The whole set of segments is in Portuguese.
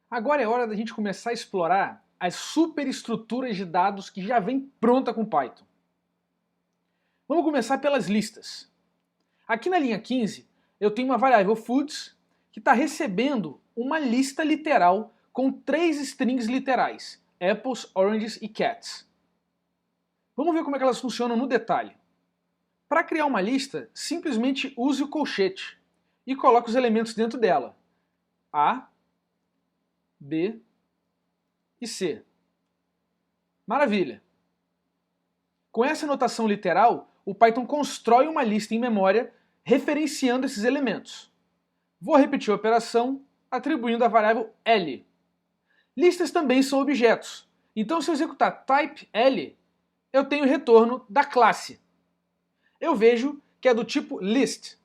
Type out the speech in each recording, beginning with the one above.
Agora é hora da gente começar a explorar as superestruturas de dados que já vem pronta com Python. Vamos começar pelas listas. Aqui na linha 15, eu tenho uma variável foods que está recebendo uma lista literal com 3 strings literais, apples, oranges e cats. Vamos ver como é que elas funcionam no detalhe. Para criar uma lista, simplesmente use o colchete e coloque os elementos dentro dela. A, B e C. Maravilha! Com essa notação literal, o Python constrói uma lista em memória referenciando esses elementos. Vou repetir a operação atribuindo a variável L. Listas também são objetos, então se eu executar type L, eu tenho o retorno da classe. Eu vejo que é do tipo list.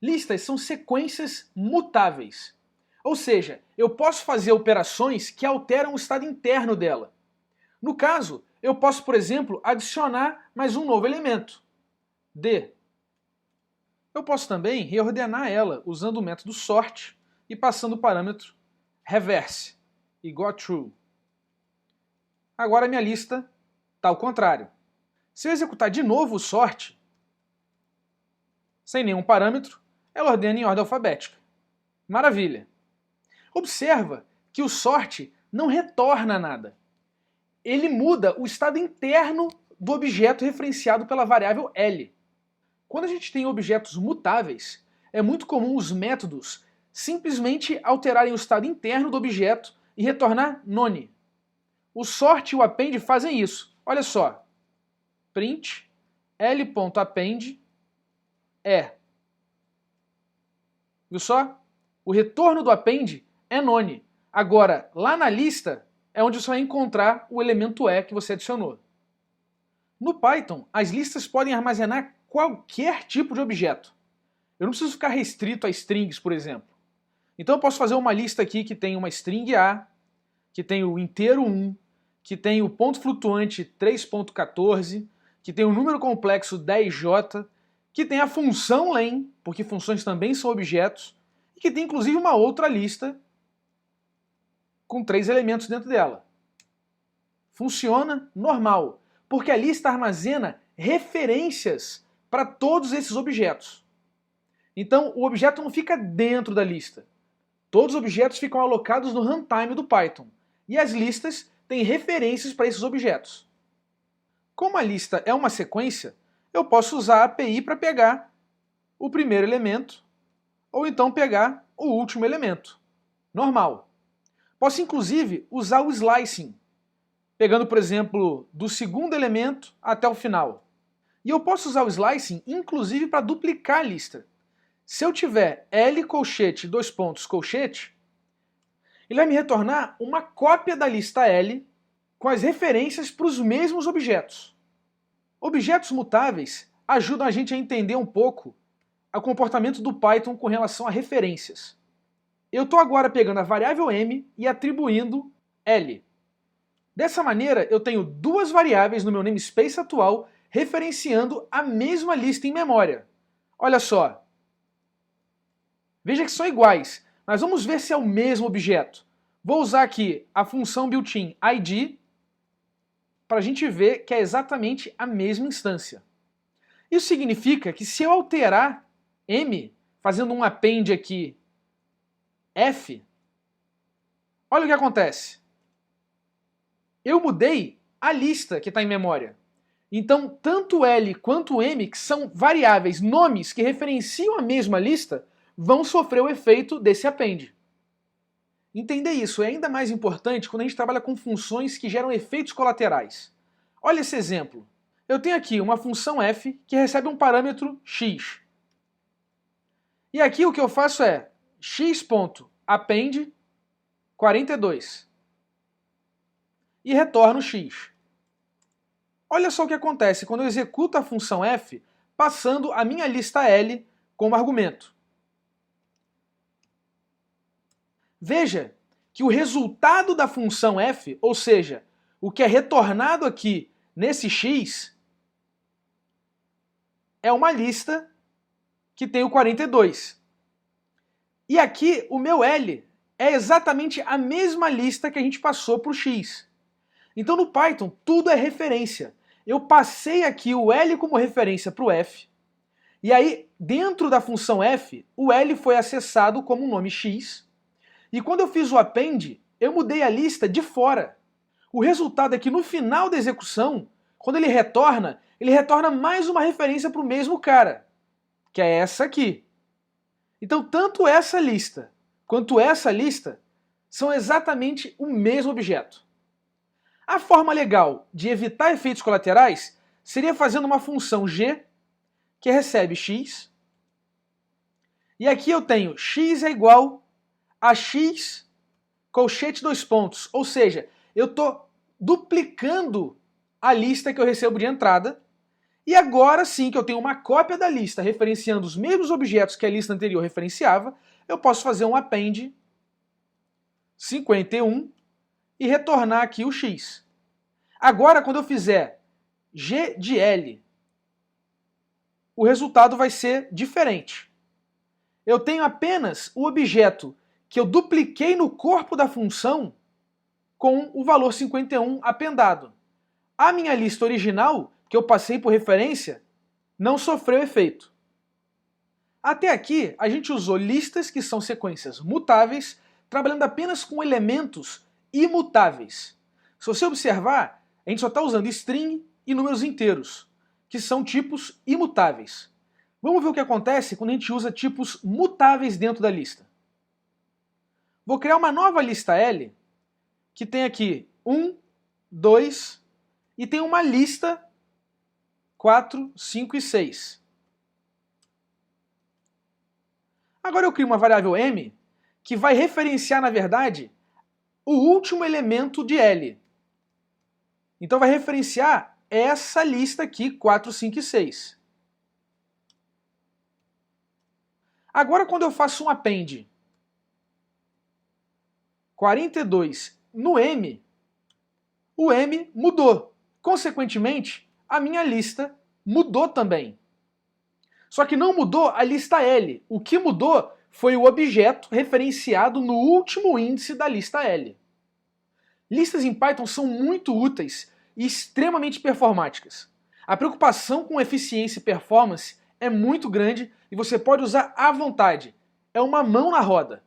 Listas são sequências mutáveis. Ou seja, eu posso fazer operações que alteram o estado interno dela. No caso, eu posso, por exemplo, adicionar mais um novo elemento, D. Eu posso também reordenar ela usando o método sort e passando o parâmetro reverse, igual a true. Agora minha lista está ao contrário. Se eu executar de novo o sort, sem nenhum parâmetro, ela ordena em ordem alfabética. Maravilha! Observa que o sort não retorna nada. Ele muda o estado interno do objeto referenciado pela variável L. Quando a gente tem objetos mutáveis, é muito comum os métodos simplesmente alterarem o estado interno do objeto e retornar none. O sort e o append fazem isso. Olha só. Print l.append é. Viu só? O retorno do append é none. Agora, lá na lista, é onde você vai encontrar o elemento E que você adicionou. No Python, as listas podem armazenar qualquer tipo de objeto. Eu não preciso ficar restrito a strings, por exemplo. Então eu posso fazer uma lista aqui que tem uma string A, que tem o inteiro 1, que tem o ponto flutuante 3.14, que tem o número complexo 10j, que tem a função len, porque funções também são objetos, e que tem inclusive uma outra lista com 3 elementos dentro dela. Funciona normal, porque a lista armazena referências para todos esses objetos. Então, o objeto não fica dentro da lista. Todos os objetos ficam alocados no runtime do Python, e as listas têm referências para esses objetos. Como a lista é uma sequência, eu posso usar a API para pegar o primeiro elemento, ou então pegar o último elemento. Normal. Posso inclusive usar o slicing, pegando, por exemplo, do segundo elemento até o final. E eu posso usar o slicing inclusive para duplicar a lista. Se eu tiver L colchete, colchete, ele vai me retornar uma cópia da lista L com as referências para os mesmos objetos. Objetos mutáveis ajudam a gente a entender um pouco o comportamento do Python com relação a referências. Eu estou agora pegando a variável m e atribuindo L. Dessa maneira, eu tenho duas variáveis no meu namespace atual referenciando a mesma lista em memória. Olha só. Veja que são iguais, mas vamos ver se é o mesmo objeto. Vou usar aqui a função built-in id para a gente ver que é exatamente a mesma instância. Isso significa que se eu alterar m, fazendo um append aqui f, olha o que acontece. Eu mudei a lista que está em memória. Então, tanto L quanto M, que são variáveis, nomes que referenciam a mesma lista, vão sofrer o efeito desse append. Entender isso é ainda mais importante quando a gente trabalha com funções que geram efeitos colaterais. Olha esse exemplo. Eu tenho aqui uma função f que recebe um parâmetro x. E aqui o que eu faço é x.append 42 e retorno x. Olha só o que acontece quando eu executo a função f passando a minha lista L como argumento. Veja que o resultado da função f, ou seja, o que é retornado aqui nesse x, é uma lista que tem o 42. E aqui o meu L é exatamente a mesma lista que a gente passou para o x. Então no Python tudo é referência. Eu passei aqui o L como referência para o f, e aí dentro da função f, o L foi acessado como um nome x, e quando eu fiz o append, eu mudei a lista de fora. O resultado é que no final da execução, quando ele retorna mais uma referência para o mesmo cara, que é essa aqui. Então tanto essa lista quanto essa lista são exatamente o mesmo objeto. A forma legal de evitar efeitos colaterais seria fazendo uma função g que recebe x, e aqui eu tenho x é igual a x colchete 2 pontos, ou seja, eu estou duplicando a lista que eu recebo de entrada, e agora sim que eu tenho uma cópia da lista referenciando os mesmos objetos que a lista anterior referenciava, eu posso fazer um append 51 e retornar aqui o x. Agora, quando eu fizer g de L, o resultado vai ser diferente. Eu tenho apenas o objeto que eu dupliquei no corpo da função com o valor 51 apendado. A minha lista original, que eu passei por referência, não sofreu efeito. Até aqui, a gente usou listas que são sequências mutáveis, trabalhando apenas com elementos imutáveis. Se você observar, a gente só está usando string e números inteiros, que são tipos imutáveis. Vamos ver o que acontece quando a gente usa tipos mutáveis dentro da lista. Vou criar uma nova lista L, que tem aqui 1, 2, e tem uma lista 4, 5 e 6. Agora eu crio uma variável m, que vai referenciar, na verdade, o último elemento de L. Então vai referenciar essa lista aqui, 4, 5 e 6. Agora quando eu faço um append 42 no m, o m mudou. Consequentemente, a minha lista mudou também. Só que não mudou a lista L. O que mudou foi o objeto referenciado no último índice da lista L. Listas em Python são muito úteis e extremamente performáticas. A preocupação com eficiência e performance é muito grande e você pode usar à vontade. É uma mão na roda.